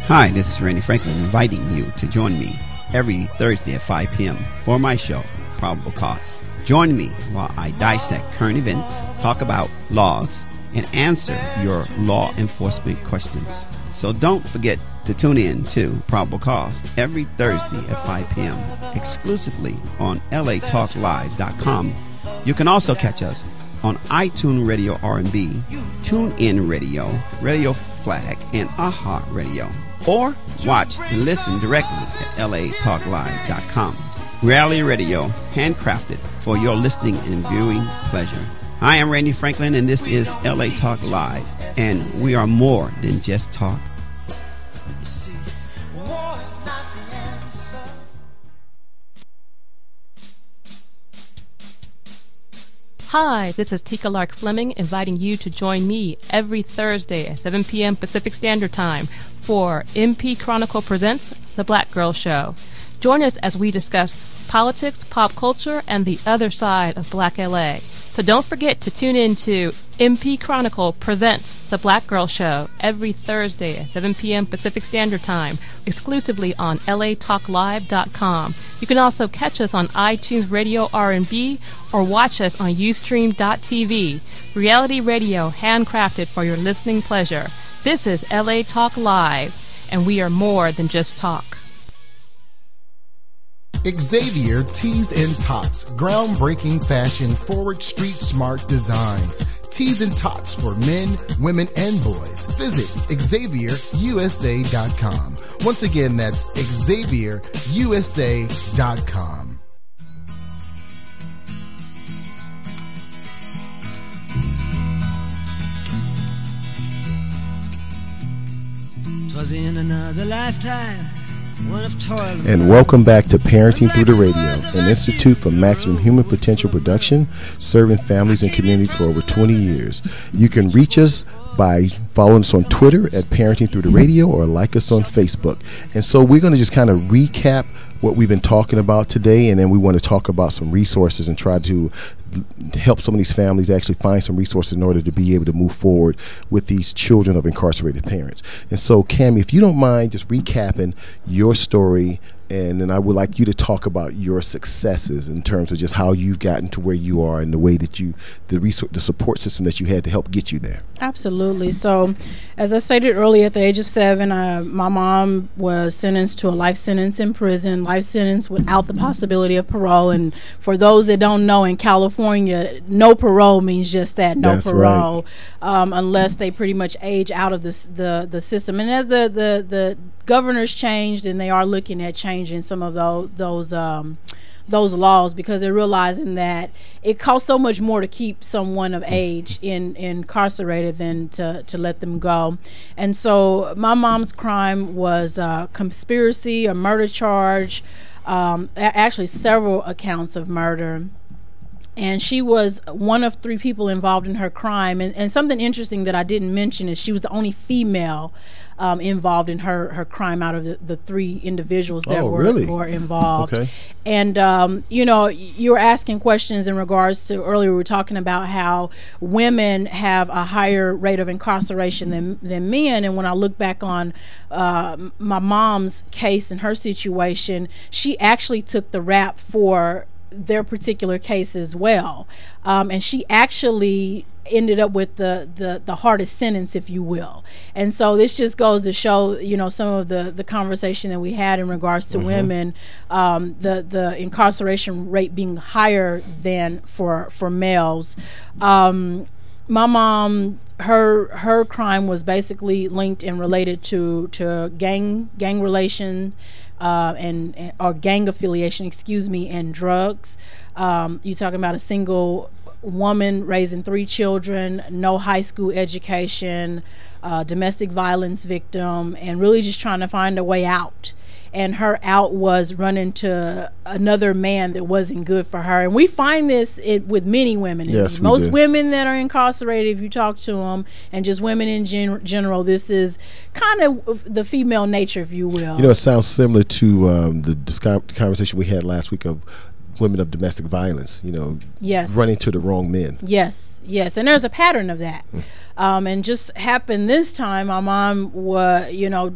Hi, this is Randy Franklin inviting you to join me every Thursday at 5 p.m. for my show, Probable Cause. Join me while I dissect current events, talk about laws, and answer your law enforcement questions. So don't forget to tune in to Probable Cause every Thursday at 5 p.m. exclusively on latalklive.com. You can also catch us on iTunes Radio R&B, TuneIn Radio, Radio Flag, and AHA Radio. Or watch and listen directly at latalklive.com. Reality radio, handcrafted for your listening and viewing pleasure. I am Randy Franklin, and this is LA Talk Live, and we are more than just talk. Hi, this is Tika Lark Fleming inviting you to join me every Thursday at 7 p.m. Pacific Standard Time for MP Chronicle Presents The Black Girl Show. Join us as we discuss politics, pop culture, and the other side of Black LA. So don't forget to tune in to MP Chronicle Presents The Black Girl Show every Thursday at 7 p.m. Pacific Standard Time, exclusively on latalklive.com. You can also catch us on iTunes Radio R&B or watch us on Ustream.tv. Reality radio, handcrafted for your listening pleasure. This is LA Talk Live, and we are more than just talk. Xavier Tees and Tots, groundbreaking fashion, forward street smart designs. Tees and Tots for men, women, and boys. Visit XavierUSA.com. Once again, that's XavierUSA.com. 'Cause in another lifetime, one of toil. And welcome back to Parenting Through the Radio, an institute for maximum human potential production, serving families and communities for over 20 years. You can reach us by following us on Twitter at Parenting Through the Radio or like us on Facebook. And so we're going to just kind of recap what we've been talking about today, and then we want to talk about some resources and try to help some of these families actually find some resources in order to be able to move forward with these children of incarcerated parents. And so, Cammie, if you don't mind just recapping your story, and then I would like you to talk about your successes in terms of just how you've gotten to where you are and the way that the support system that you had to help get you there. Absolutely. So, as I stated earlier, at the age of 7, my mom was sentenced to a life sentence in prison, life sentence without the possibility of parole. And for those that don't know, in California, no parole means just that, no That's parole, right. Unless they pretty much age out of the system. And as the governors changed, and they are looking at changing some of those laws, because they're realizing that it costs so much more to keep someone of age incarcerated than to let them go. And so my mom's crime was conspiracy, a murder charge, actually several accounts of murder. And she was one of 3 people involved in her crime. And something interesting that I didn't mention is she was the only female involved in her crime out of the 3 individuals that were involved. Okay. And, you were asking questions in regards to, earlier we were talking about how women have a higher rate of incarceration than men. And when I look back on my mom's case and her situation, she actually took the rap for their particular case as well, and she actually ended up with the hardest sentence, if you will. And so this just goes to show, some of the conversation that we had in regards to women, the incarceration rate being higher than for males. My mom, her crime was basically linked and related to gang relation, or gang affiliation, and drugs. You're talking about a single woman raising 3 children, no high school education, domestic violence victim, and really just trying to find a way out. And her out was running to another man that wasn't good for her. And we find this with many women. Yes, most women that are incarcerated, if you talk to them, and just women in general, this is kind of the female nature, if you will. It sounds similar to the conversation we had last week of women of domestic violence, yes, running to the wrong men. Yes. And there's a pattern of that. And just happened this time, my mom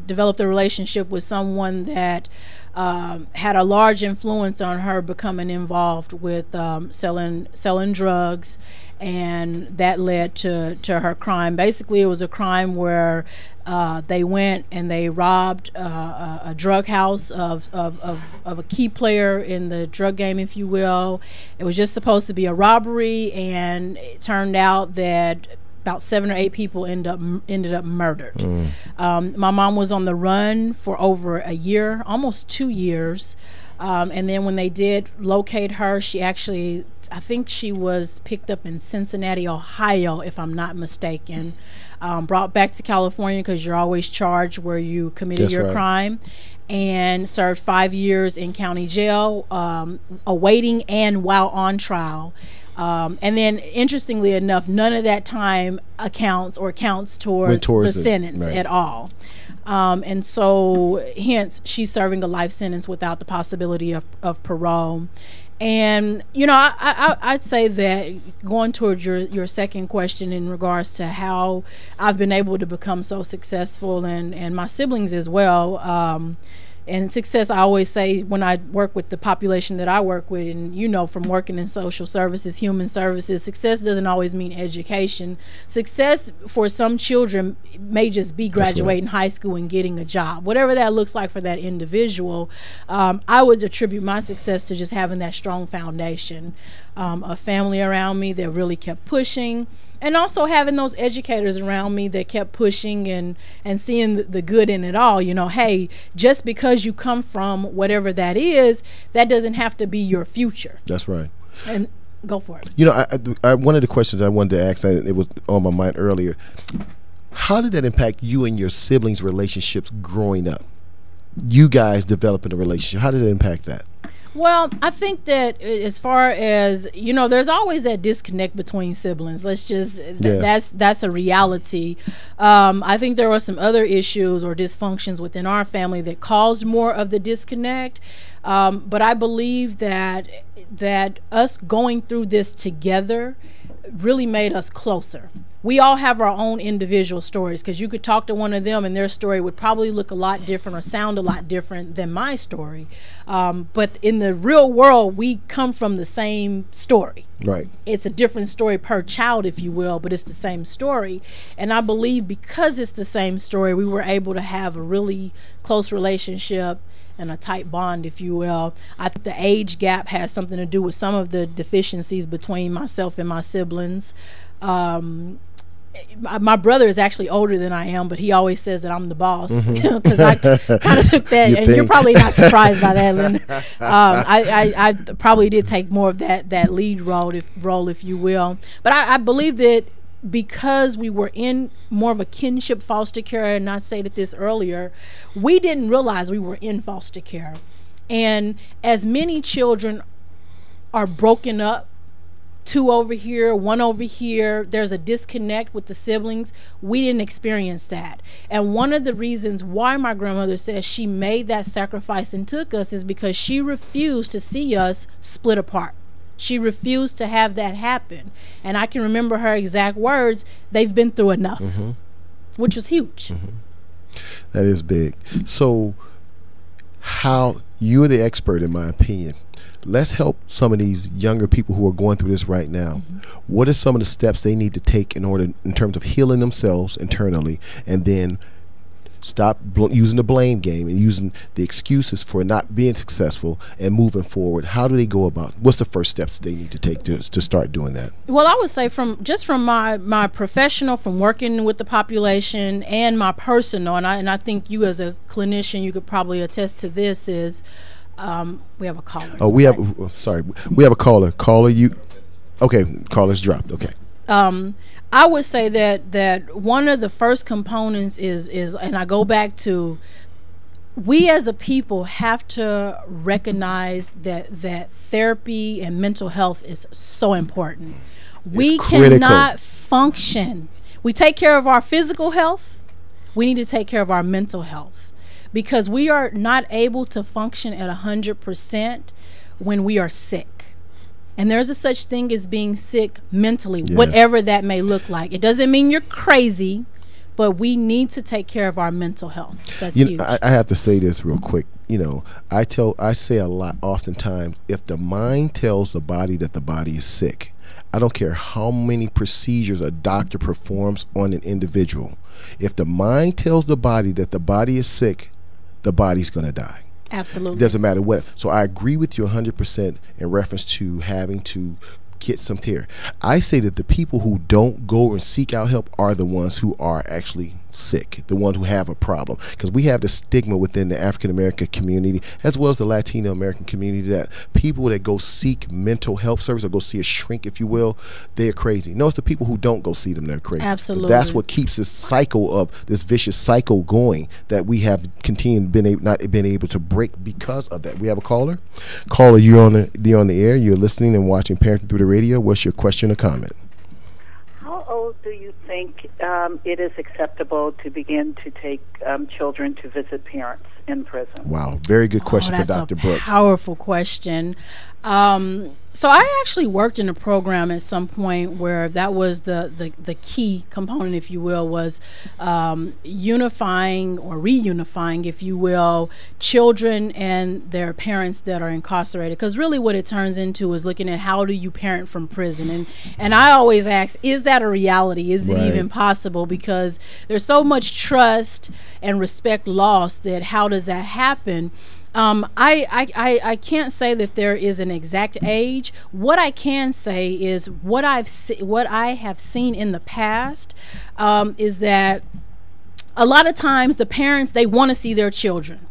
developed a relationship with someone that had a large influence on her becoming involved with selling drugs, and that led to her crime. Basically, it was a crime where they went and they robbed a drug house of a key player in the drug game, if you will. It was just supposed to be a robbery, and it turned out that about 7 or 8 people ended up murdered. My mom was on the run for over a year, almost 2 years, and then when they did locate her, I think she was picked up in Cincinnati, Ohio, if I'm not mistaken, brought back to California, because you're always charged where you committed your crime, and served 5 years in county jail, awaiting and while on trial. And then, interestingly enough, none of that time counts towards the sentence at all. And so, hence, she's serving a life sentence without the possibility of parole. And, I'd say that, going towards your second question in regards to how I've been able to become so successful, and my siblings as well, and success, I always say, when I work with the population that I work with, and from working in social services, human services, success doesn't always mean education. Success for some children may just be graduating high school and getting a job. Whatever that looks like for that individual, I would attribute my success to just having that strong foundation, a family around me that really kept pushing, and also having those educators around me that kept pushing and seeing the good in it all. Hey, just because you come from whatever that is, that doesn't have to be your future. That's right. And go for it. I one of the questions I wanted to ask, it was on my mind earlier. How did that impact you and your siblings' relationships growing up? You guys developing a relationship. How did it impact that? Well, I think that as far as, there's always that disconnect between siblings. Let's just, that's a reality. I think there were some other issues or dysfunctions within our family that caused more of the disconnect. But I believe that us going through this together really made us closer. We all have our own individual stories, because you could talk to one of them and their story would probably look a lot different or sound a lot different than my story. But in the real world, we come from the same story. Right. It's a different story per child, if you will, but it's the same story. And I believe because it's the same story, we were able to have a really close relationship and a tight bond, if you will. I think the age gap has something to do with some of the deficiencies between myself and my siblings. My brother is actually older than I am, but he always says that I'm the boss, because I kind of took that, and you're probably not surprised by that, Lynn. I probably did take more of that lead role, if you will. But I believe that because we were in more of a kinship foster care, and I stated this earlier, we didn't realize we were in foster care. And as many children are broken up, 2 over here, 1 over here, there's a disconnect with the siblings. We didn't experience that. And one of the reasons why my grandmother says she made that sacrifice and took us is because she refused to see us split apart. She refused to have that happen. And I can remember her exact words, they've been through enough, which was huge. That is big. So how, you're the expert in my opinion, let's help some of these younger people who are going through this right now. What are some of the steps they need to take in terms of healing themselves internally, and then stop using the blame game and using the excuses for not being successful and moving forward? How do they go about, what's the first steps they need to take to start doing that? Well, I would say from my professional, from working with the population, and my personal, and I think you as a clinician, you could probably attest to this, is we have a caller. Oh, we have a caller. Caller, you, okay, caller's dropped. Okay. I would say that one of the first components is, and I go back to, we as a people have to recognize that therapy and mental health is so important. We cannot function. We take care of our physical health. We need to take care of our mental health, because we are not able to function at 100% when we are sick. And there's a such thing as being sick mentally, whatever that may look like. It doesn't mean you're crazy, but we need to take care of our mental health. That's huge. I have to say this real quick. I say a lot, oftentimes, if the mind tells the body that the body is sick, I don't care how many procedures a doctor performs on an individual. If the mind tells the body that the body is sick, the body's going to die. Absolutely. It doesn't matter what. So I agree with you 100% in reference to having to get some care. I say that the people who don't go and seek out help are the ones who are actually sick, the ones who have a problem, because we have the stigma within the African American community as well as the Latino American community that people that go seek mental health service or go see a shrink, if you will, they're crazy. No, it's the people who don't go see them that are crazy. Absolutely. That's what keeps this cycle of this vicious cycle going that we have continued not been able to break because of that. We have a caller. Caller, you're on the air. You're listening and watching Parenting Through the Radio. What's your question or comment? How old do you think it is acceptable to begin to take children to visit parents in prison? Wow, very good question for Dr. Brooks. Powerful question. So I actually worked in a program at some point where that was the key component, if you will, was unifying or reunifying, if you will, children and their parents that are incarcerated. Because really what it turns into is looking at how do you parent from prison. And I always ask, is that a reality? Is it even possible? Because there's so much trust and respect lost that how does that happen? I can't say that there is an exact age. What I can say is what I have seen in the past is that a lot of times the parents, they want to see their children.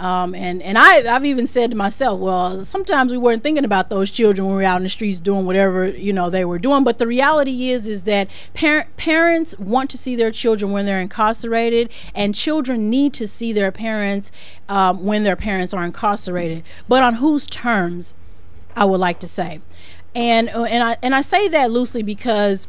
And I've even said to myself, well, sometimes we weren't thinking about those children when we were out in the streets doing whatever they were doing. But the reality is that parents want to see their children when they're incarcerated, and children need to see their parents when their parents are incarcerated. But on whose terms, I would like to say, and I say that loosely because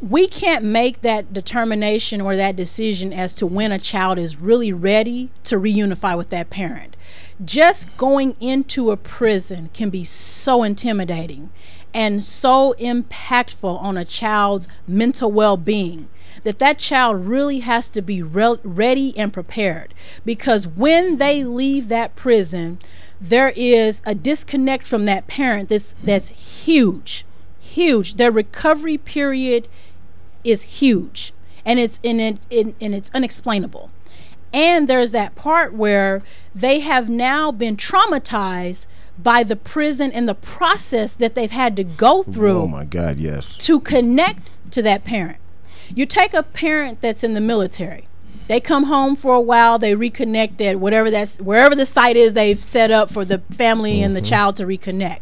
we can't make that determination or that decision as to when a child is really ready to reunify with that parent. Just going into a prison can be so intimidating and so impactful on a child's mental well-being that child really has to be ready and prepared, because when they leave that prison, there is a disconnect from that parent that's huge. Their recovery period is huge, and it's unexplainable. And there's that part where they have now been traumatized by the prison and the process that they've had to go through. Oh my God, yes. To connect to that parent. You take a parent that's in the military. They come home for a while, they reconnect at wherever the site is they've set up for the family and the child to reconnect.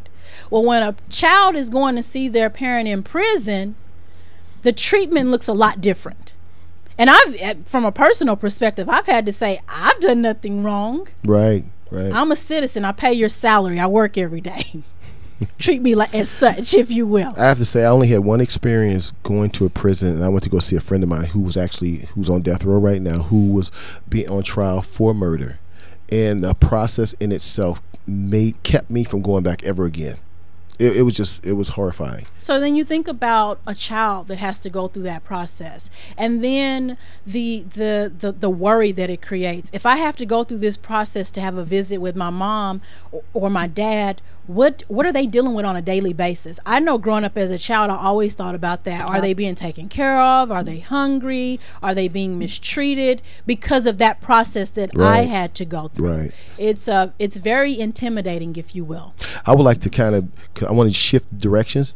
Well, when a child is going to see their parent in prison, the treatment looks a lot different. And from a personal perspective, I've had to say, I've done nothing wrong. Right. I'm a citizen. I pay your salary. I work every day. Treat me like as such, if you will. I have to say, I only had one experience going to a prison, and I went to go see a friend of mine who's on death row right now, who was being on trial for murder. And the process in itself kept me from going back ever again. It was horrifying. So then you think about a child that has to go through that process, and then the worry that it creates. If I have to go through this process to have a visit with my mom or my dad, what are they dealing with on a daily basis? I know growing up as a child, I always thought about that. Are they being taken care of? Are they hungry? Are they being mistreated because of that process that I had to go through? Right. It's very intimidating, if you will. I would like to I want to shift directions,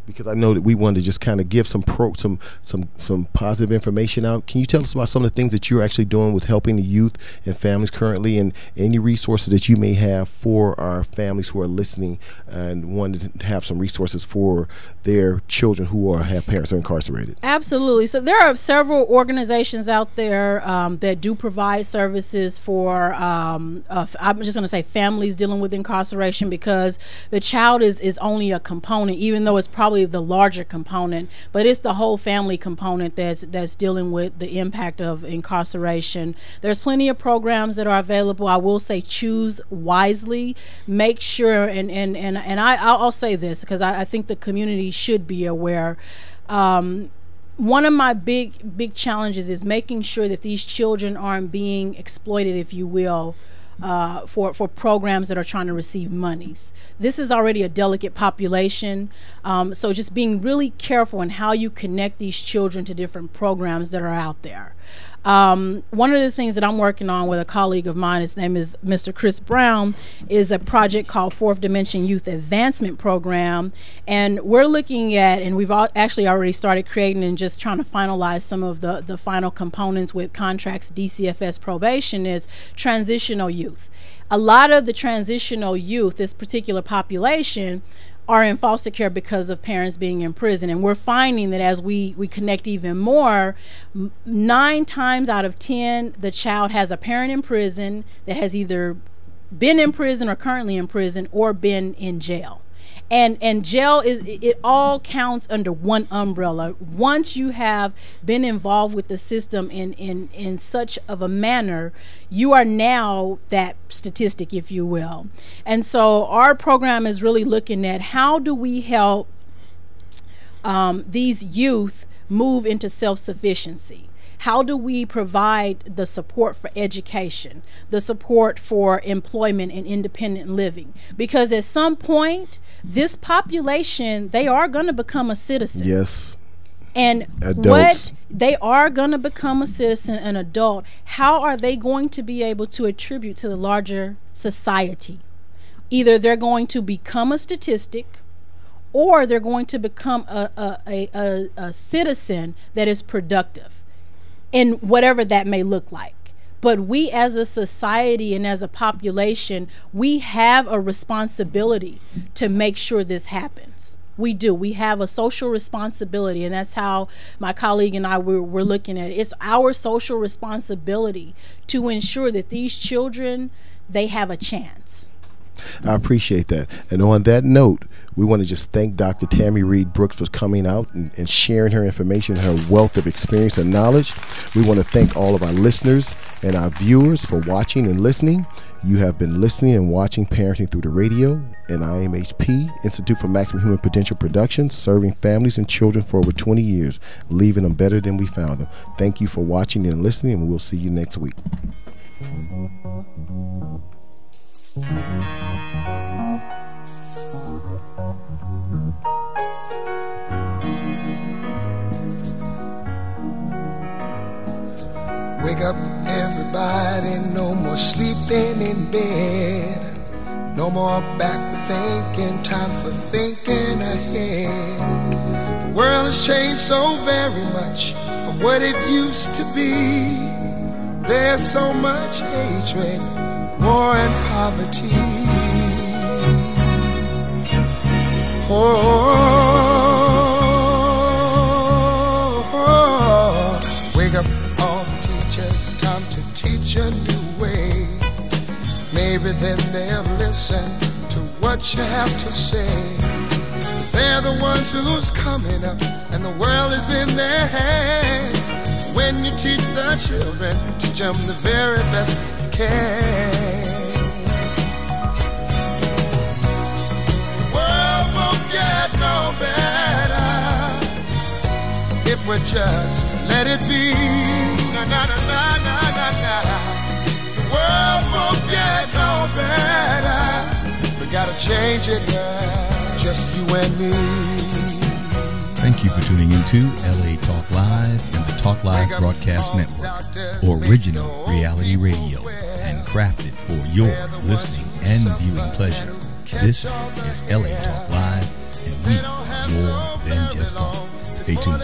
because I know that we wanted to just kind of give some positive information out. Can you tell us about some of the things that you're actually doing with helping the youth and families currently, and any resources that you may have for our families who are listening and want to have some resources for their children who have parents who are incarcerated? Absolutely. So there are several organizations out there that do provide services for, I'm just going to say, families dealing with incarceration, because the child is only a component, even though it's probably the larger component, but it's the whole family component that's dealing with the impact of incarceration. There's plenty of programs that are available. I will say, choose wisely. Make sure, and I'll say this because I think the community should be aware. One of my big challenges is making sure that these children aren't being exploited, if you will, for programs that are trying to receive monies. This is already a delicate population, so just being really careful in how you connect these children to different programs that are out there. One of the things that I'm working on with a colleague of mine, his name is Mr. Chris Brown, is a project called Fourth Dimension Youth Advancement Program, and we're looking at, and we've actually already started creating and just trying to finalize some of the final components with contracts, DCFS probation, is transitional youth. A lot of the transitional youth, this particular population, are in foster care because of parents being in prison. And we're finding that as we connect even more, 9 times out of 10, the child has a parent in prison that has either been in prison or currently in prison or been in jail. And jail it all counts under one umbrella. Once you have been involved with the system in such of a manner, you are now that statistic, if you will. And so our program is really looking at how do we help these youth move into self-sufficiency. How do we provide the support for education, the support for employment and independent living? Because at some point, this population, they are going to become a citizen. Yes. And adults. They are going to become a citizen, an adult. How are they going to be able to attribute to the larger society? Either they're going to become a statistic, or they're going to become a citizen that is productive, in whatever that may look like. But we as a society and as a population, we have a responsibility to make sure this happens. We do. We have a social responsibility, and that's how my colleague and I we're looking at it. It's our social responsibility to ensure that these children, they have a chance. I appreciate that. And on that note, we want to just thank Dr. Tammy Reed Brooks for coming out and sharing her information, her wealth of experience and knowledge. We want to thank all of our listeners and our viewers for watching and listening. You have been listening and watching Parenting Through the Radio and I.M.H.P, Institute for Maximum Human Potential Production, serving families and children for over 20 years, leaving them better than we found them. Thank you for watching and listening, and we'll see you next week. Wake up, everybody, no more sleeping in bed. No more backward thinking, time for thinking ahead. The world has changed so very much from what it used to be. There's so much hatred, war and poverty. Wake up, all the teachers, time to teach a new way. Maybe then they'll listen to what you have to say. They're the ones who's coming up, and the world is in their hands. When you teach the children, teach them the very best you can. The world won't get no better if we just let it be. Na na na na na na na. The world won't get no better. We gotta change it now, just you and me. Thank you for tuning into LA Talk Live and the Talk Live Broadcast Network, original reality radio, and crafted for your listening and viewing pleasure. This is LA Talk Live, and we are more than just talk. Stay tuned.